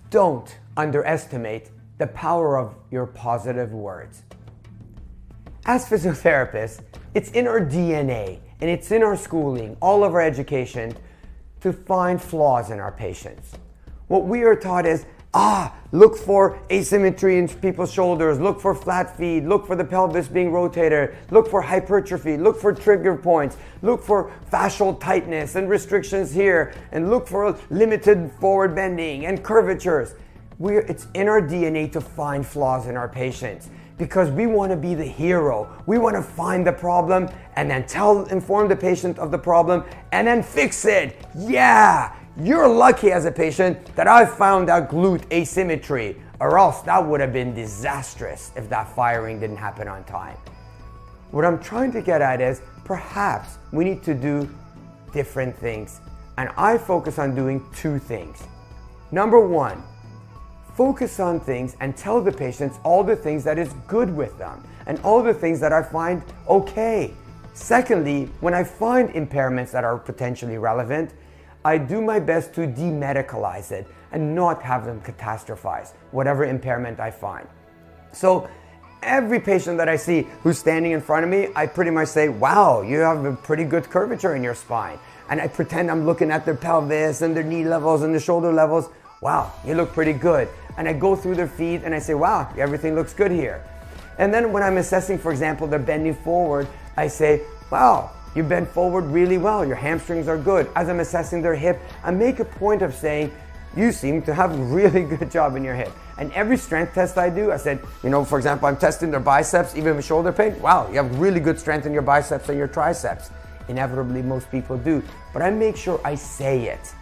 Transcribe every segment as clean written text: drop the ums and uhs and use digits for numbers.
Don't underestimate the power of your positive words. As physiotherapists, it's in our DNA and it's in our schooling, all of our education, to find flaws in our patients. What we are taught is, look for asymmetry in people's shoulders, look for flat feet, look for the pelvis being rotated, look for hypertrophy, look for trigger points, look for fascial tightness and restrictions here, and look for limited forward bending and curvatures. It's in our DNA to find flaws in our patients because we want to be the hero. We want to find the problem and then inform the patient of the problem and then fix it. Yeah! You're lucky as a patient that I found that glute asymmetry, or else that would have been disastrous if that firing didn't happen on time. What I'm trying to get at is perhaps we need to do different things. And I focus on doing two things. Number one, focus on things and tell the patients all the things that is good with them and all the things that I find okay. Secondly, when I find impairments that are potentially relevant, I do my best to demedicalize it and not have them catastrophize whatever impairment I find. So every patient that I see who's standing in front of me, I pretty much say, wow, you have a pretty good curvature in your spine. And I pretend I'm looking at their pelvis and their knee levels and their shoulder levels. Wow, you look pretty good. And I go through their feet and I say, wow, everything looks good here. And then when I'm assessing, for example, they're bending forward, I say, wow, you bend forward really well. Your hamstrings are good. As I'm assessing their hip, I make a point of saying, you seem to have a really good job in your hip. And every strength test I do, I said, for example, I'm testing their biceps, even with shoulder pain. Wow, you have really good strength in your biceps and your triceps. Inevitably, most people do. But I make sure I say it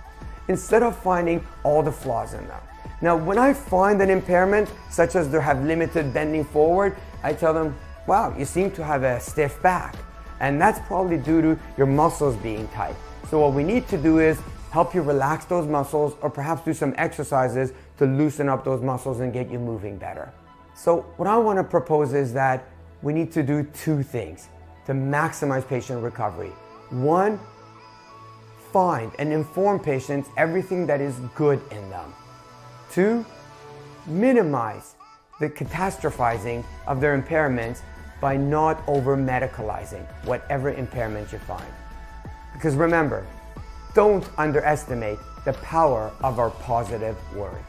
instead of finding all the flaws in them. Now, when I find an impairment, such as they have limited bending forward, I tell them, wow, you seem to have a stiff back. And that's probably due to your muscles being tight. So what we need to do is help you relax those muscles or perhaps do some exercises to loosen up those muscles and get you moving better. So what I want to propose is that we need to do two things to maximize patient recovery. One, find and inform patients everything that is good in them. Two, minimize the catastrophizing of their impairments by not over-medicalizing whatever impairment you find. Because remember, don't underestimate the power of our positive words.